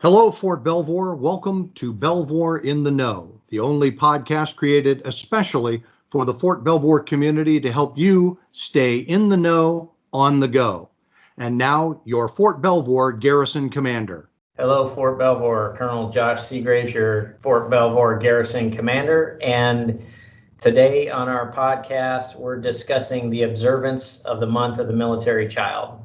Hello, Fort Belvoir. Welcome to Belvoir In the Know, the only podcast created especially for the Fort Belvoir community to help you stay in the know on the go. And now, your Fort Belvoir Garrison Commander. Hello, Fort Belvoir. Colonel Josh Seagraves, your Fort Belvoir Garrison Commander. And today on our podcast, we're discussing the observance of the month of the military child.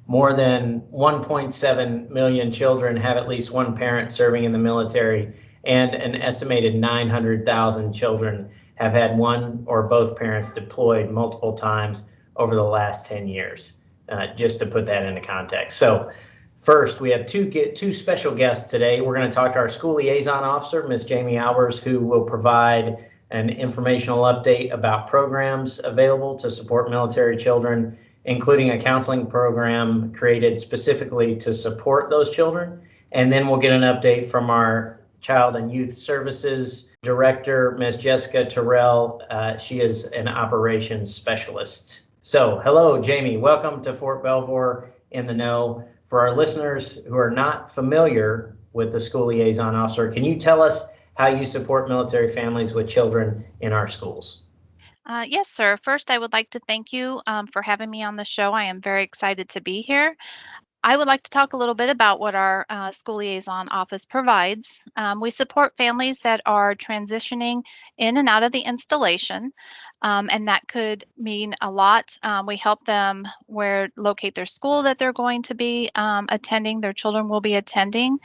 More than 1.7 million children have at least one parent serving in the military, and an estimated 900,000 children have had one or both parents deployed multiple times over the last 10 years, just to put that into context. So first, we have two special guests today. We're going to talk to our school liaison officer, Ms. Jaimie Albers, who will provide an informational update about programs available to support military children, including a counseling program created specifically to support those children. And then we'll get an update from our Child and Youth Services Director, Ms. Jessica Terrell. She is an operations specialist. So, hello, Jaimie. Welcome to Fort Belvoir in the Know. For our listeners who are not familiar with the school liaison officer, can you tell us how you support military families with children in our schools? Yes, sir. First, I would like to thank you for having me on the show. I am very excited to be here. I would like to talk a little bit about what our school liaison office provides. We support families that are transitioning in and out of the installation, and that could mean a lot. We help them locate their school that they're going to be attending, their children will be attending.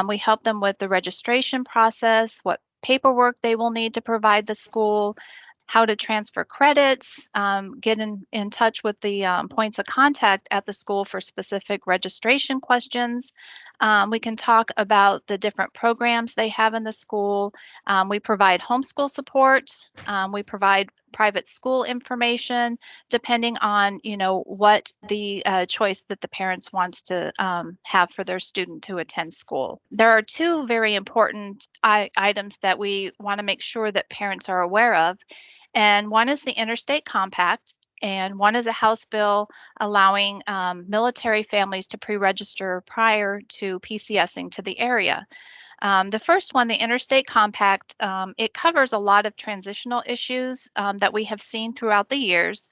We help them with the registration process, what paperwork they will need to provide the school, how to transfer credits, get in touch with the points of contact at the school for specific registration questions. We can talk about the different programs they have in the school. We provide homeschool support. We provide private school information, depending on, what the choice that the parents wants to have for their student to attend school. There are two very important items that we want to make sure that parents are aware of. And one is the Interstate Compact, and one is a House bill allowing military families to pre-register prior to PCSing to the area. The first one, the Interstate Compact, it covers a lot of transitional issues that we have seen throughout the years.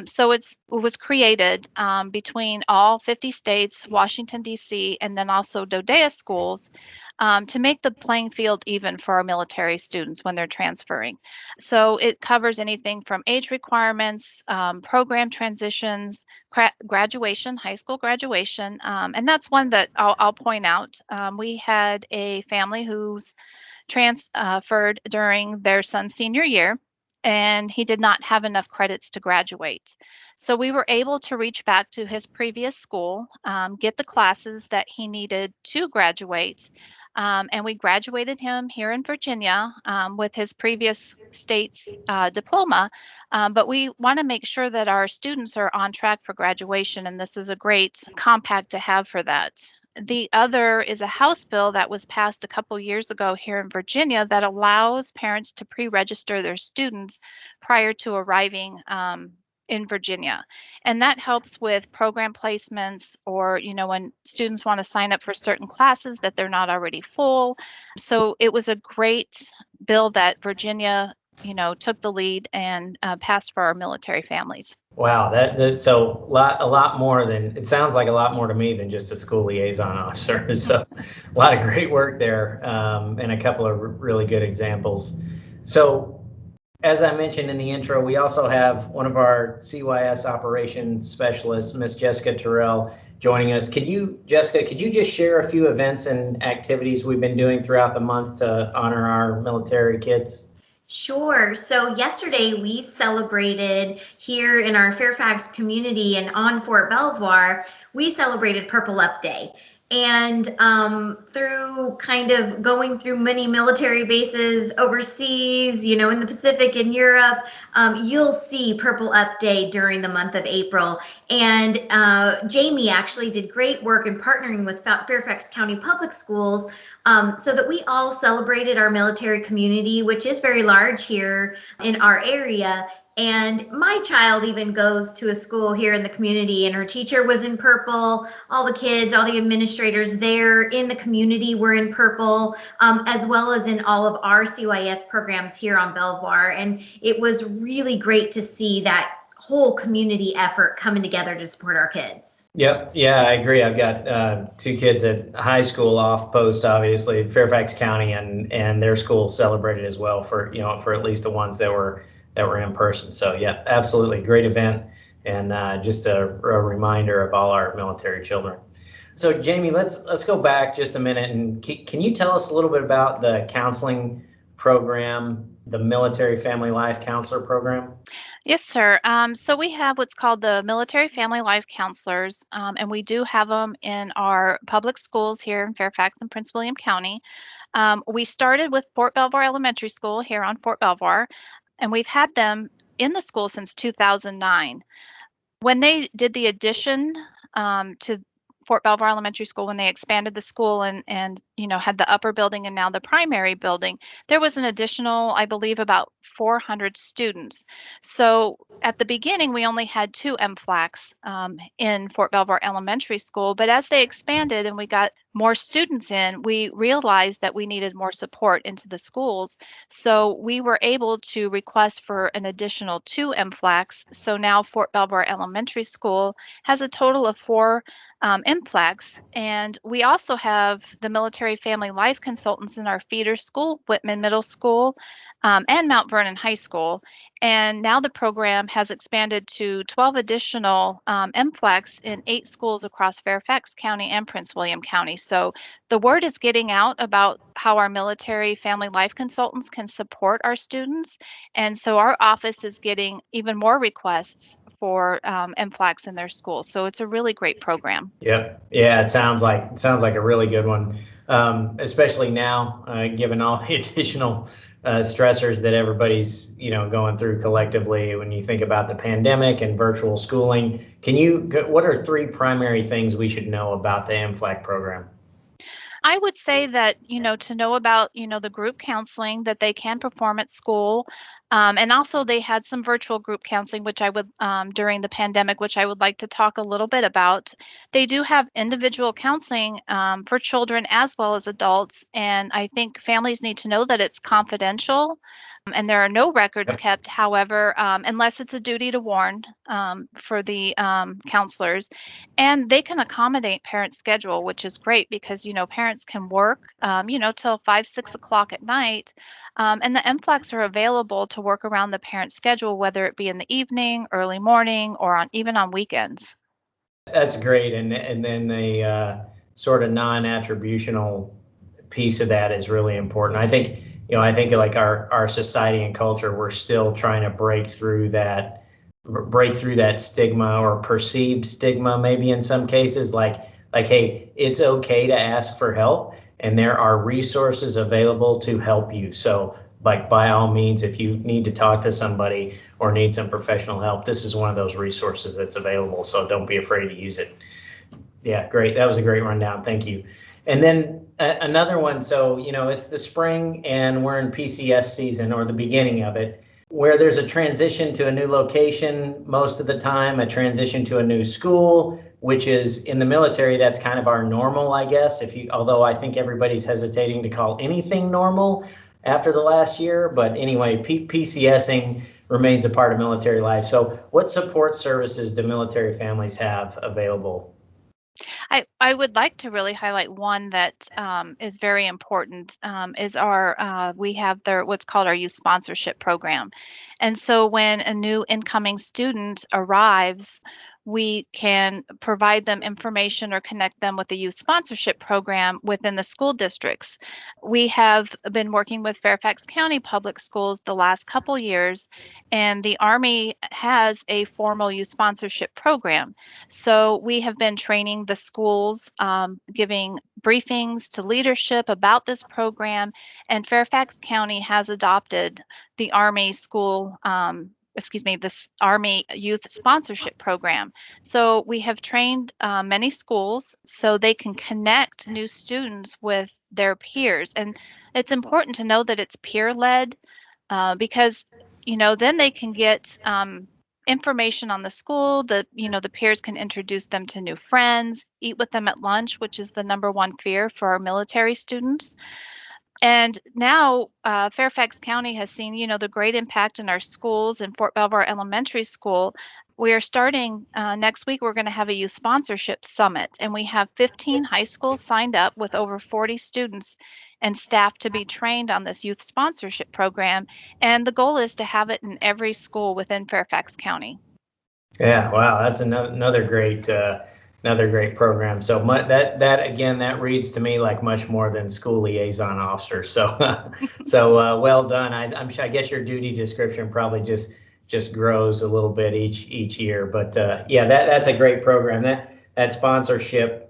So it was created between all 50 states, Washington, D.C., and then also DODEA schools to make the playing field even for our military students when they're transferring. So it covers anything from age requirements, program transitions, graduation, high school graduation. And that's one that I'll point out. We had a family who's transferred during their son's senior year, and he did not have enough credits to graduate. So we were able to reach back to his previous school, get the classes that he needed to graduate, and we graduated him here in Virginia with his previous state's diploma. But we want to make sure that our students are on track for graduation, and this is a great compact to have for that. The other is a House bill that was passed a couple years ago here in Virginia that allows parents to pre-register their students prior to arriving in Virginia. And that helps with program placements, or, when students want to sign up for certain classes that they're not already full. So it was a great bill that Virginia, took the lead and passed for our military families. Wow, so a lot more than, it sounds like a lot more to me than just a school liaison officer. So a lot of great work there, and a couple of really good examples. So as I mentioned in the intro, we also have one of our CYS operations specialists, Ms. Jessica Terrell, joining us. Jessica, could you just share a few events and activities we've been doing throughout the month to honor our military kids? Sure. So yesterday we celebrated here in our Fairfax community and on Fort Belvoir, we celebrated Purple Up Day. And through kind of going through many military bases overseas, in the Pacific and Europe, you'll see Purple Up Day during the month of April. And Jaimie actually did great work in partnering with Fairfax County Public Schools so that we all celebrated our military community, which is very large here in our area. And my child even goes to a school here in the community, and her teacher was in purple. All the kids, all the administrators there in the community were in purple, as well as in all of our CYS programs here on Belvoir. And it was really great to see that whole community effort coming together to support our kids. Yep. Yeah, I agree. I've got 2 kids at high school off post, obviously, Fairfax County, and their school celebrated as well for at least the ones that were in person. So yeah, absolutely great event, and just a reminder of all our military children. So Jaimie, let's go back just a minute, and can you tell us a little bit about the counseling program, the Military Family Life Counselor Program? Yes, sir. So we have what's called the Military Family Life Counselors, and we do have them in our public schools here in Fairfax and Prince William County. We started with Fort Belvoir Elementary School here on Fort Belvoir, and we've had them in the school since 2009. When they did the addition to Fort Belvoir Elementary School, when they expanded the school and had the upper building and now the primary building, there was an additional, I believe, about 400 students. So at the beginning, we only had 2 MFLACs in Fort Belvoir Elementary School, but as they expanded and we got more students in, we realized that we needed more support into the schools. So we were able to request for an additional 2 MFLACs. So now Fort Belvoir Elementary School has a total of 4 MFLACs. And we also have the Military Family Life Consultants in our feeder school, Whitman Middle School, and Mount Vernon High School. And now the program has expanded to 12 additional MFLACs in 8 schools across Fairfax County and Prince William County. So the word is getting out about how our military family life consultants can support our students. And so our office is getting even more requests for MFLACs in their schools. So it's a really great program. Yep. Yeah, it sounds like a really good one, especially now, given all the additional stressors that everybody's going through collectively. When you think about the pandemic and virtual schooling, what are 3 primary things we should know about the MFLAC program? I would say that, to know about, the group counseling that they can perform at school. And also they had some virtual group counseling, which I would, during the pandemic, which I would like to talk a little bit about. They do have individual counseling for children as well as adults. And I think families need to know that it's confidential. And there are no records kept, however, unless it's a duty to warn for the counselors. And they can accommodate parents' schedule, which is great because, parents can work, till 5, 6 o'clock at night. And the MFLACs are available to work around the parent's schedule, whether it be in the evening, early morning, or even on weekends. That's great. And then the sort of non-attributional piece of that is really important. I think like our society and culture, we're still trying to break through that stigma or perceived stigma, maybe in some cases, like, hey, it's okay to ask for help and there are resources available to help you. So by all means, if you need to talk to somebody or need some professional help, this is one of those resources that's available. So don't be afraid to use it. Yeah, great. That was a great rundown. Thank you. And then another one, so, it's the spring and we're in PCS season, or the beginning of it, where there's a transition to a new location most of the time, a transition to a new school, which is in the military, that's kind of our normal, I guess, although I think everybody's hesitating to call anything normal after the last year. But anyway, PCSing remains a part of military life. So what support services do military families have available? I would like to really highlight one that is very important, is we have what's called our youth sponsorship program. And so when a new incoming student arrives, we can provide them information or connect them with the youth sponsorship program within the school districts. We have been working with Fairfax County Public Schools the last couple years, and the Army has a formal youth sponsorship program. So we have been training the schools, giving briefings to leadership about this program, and Fairfax County has adopted the Army this Army Youth Sponsorship Program. So we have trained many schools so they can connect new students with their peers. And it's important to know that it's peer-led because then they can get information on the school. The peers can introduce them to new friends, eat with them at lunch, which is the number one fear for our military students. And now Fairfax County has seen, the great impact in our schools. In Fort Belvoir Elementary School, we are starting next week. We're going to have a youth sponsorship summit, and we have 15 high schools signed up with over 40 students and staff to be trained on this youth sponsorship program. And the goal is to have it in every school within Fairfax County. Yeah, wow, that's another great program. So that reads to me like much more than school liaison officer. So well done. I guess your duty description probably just grows a little bit each year. But that's a great program. That sponsorship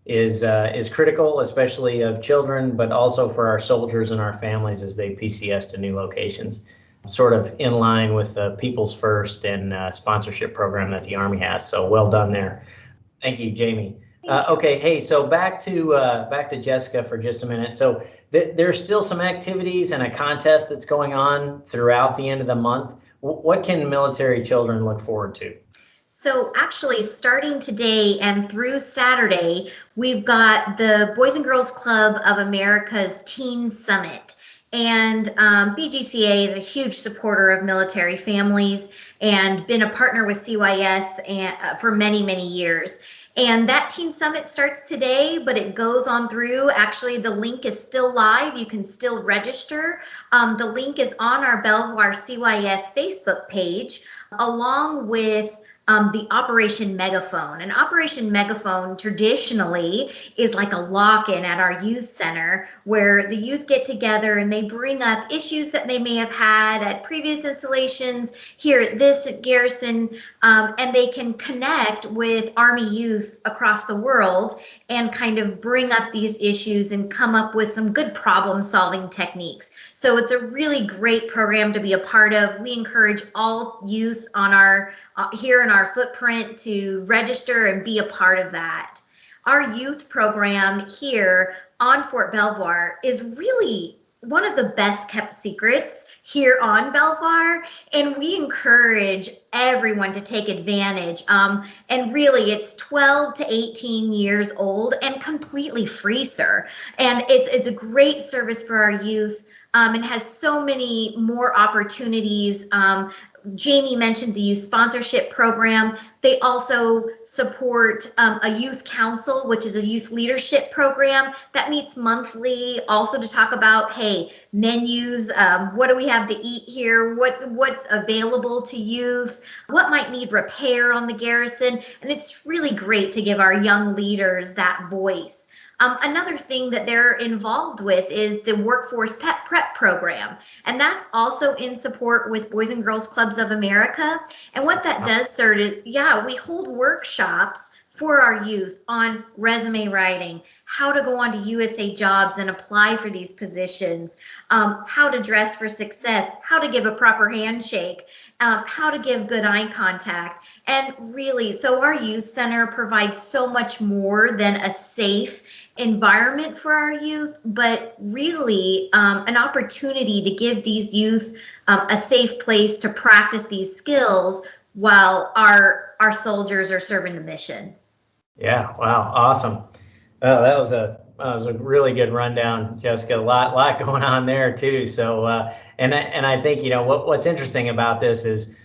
is critical, especially of children, but also for our soldiers and our families as they PCS to new locations. Sort of in line with the People's First and sponsorship program that the Army has. So well done there. Thank you, Jaimie. Okay, hey, so back to Jessica for just a minute. So there's still some activities and a contest that's going on throughout the end of the month. What can military children look forward to? So actually, starting today and through Saturday, we've got the Boys and Girls Club of America's Teen Summit. And BGCA is a huge supporter of military families and been a partner with CYS for many, many years. And that Teen Summit starts today, but it goes on through. Actually, the link is still live. You can still register. The link is on our Belvoir CYS Facebook page, along with the Operation Megaphone. And Operation Megaphone traditionally is like a lock-in at our youth center where the youth get together and they bring up issues that they may have had at previous installations here at Garrison, and they can connect with Army youth across the world and kind of bring up these issues and come up with some good problem-solving techniques. So it's a really great program to be a part of. We encourage all youth on our here in our footprint to register and be a part of that. Our youth program here on Fort Belvoir is really one of the best kept secrets here on Belvoir, and we encourage everyone to take advantage. And really, it's 12 to 18 years old and completely free, sir. And it's a great service for our youth. And has so many more opportunities. Jaimie mentioned the youth sponsorship program. They also support a youth council, which is a youth leadership program that meets monthly, also to talk about, hey, menus, what do we have to eat here, what's available to youth, what might need repair on the Garrison. And it's really great to give our young leaders that voice. Another thing that they're involved with is the Workforce Pet Prep program, and that's also in support with Boys and Girls Clubs of America. And what that does, sir, is, we hold workshops for our youth on resume writing, how to go on to USA Jobs and apply for these positions, how to dress for success, how to give a proper handshake, how to give good eye contact. And really, so our youth center provides so much more than a safe environment for our youth, but really an opportunity to give these youth a safe place to practice these skills while our soldiers are serving the mission. Yeah, wow, awesome. Oh, that was a really good rundown, Jessica. A lot going on there too. So and I think what's interesting about this is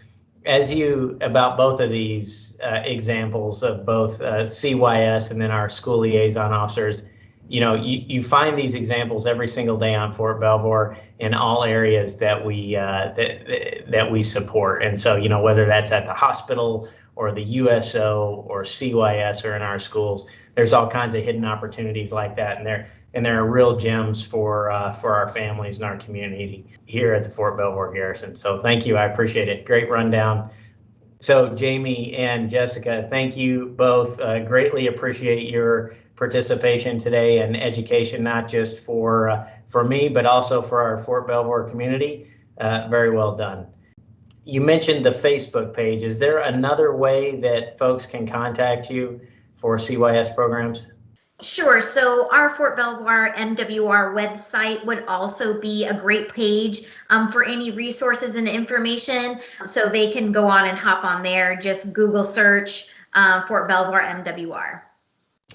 about both of these examples of both CYS and then our school liaison officers, you find these examples every single day on Fort Belvoir in all areas that we that we support. And so, whether that's at the hospital or the USO or CYS or in our schools, there's all kinds of hidden opportunities like that, and there are real gems for our families and our community here at the Fort Belvoir Garrison. So thank you, I appreciate it. Great rundown. So Jaimie and Jessica, thank you both. Greatly appreciate your participation today and education, not just for me, but also for our Fort Belvoir community. Very well done. You mentioned the Facebook page. Is there another way that folks can contact you for CYS programs? Sure. So our Fort Belvoir MWR website would also be a great page for any resources and information. So they can go on and hop on there. Just Google search Fort Belvoir MWR.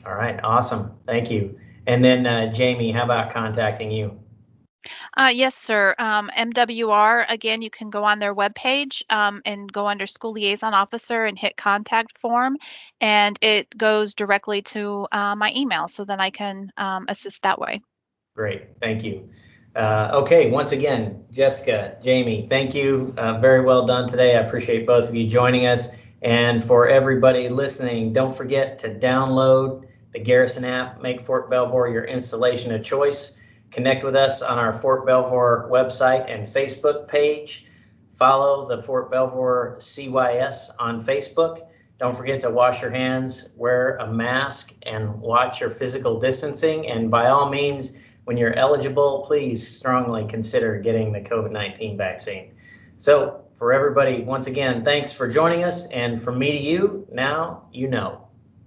All right, awesome. Thank you. And then Jaimie, how about contacting you? Yes, sir. MWR, again, you can go on their webpage and go under School Liaison Officer and hit Contact Form, and it goes directly to my email, so then I can assist that way. Great, thank you. Okay, once again, Jessica, Jaimie, thank you. Very well done today. I appreciate both of you joining us. And for everybody listening, don't forget to download the Garrison app, make Fort Belvoir your installation of choice. Connect with us on our Fort Belvoir website and Facebook page. Follow the Fort Belvoir CYS on Facebook. Don't forget to wash your hands, wear a mask, and watch your physical distancing. And by all means, when you're eligible, please strongly consider getting the COVID-19 vaccine. So for everybody, once again, thanks for joining us. And from me to you, now you know.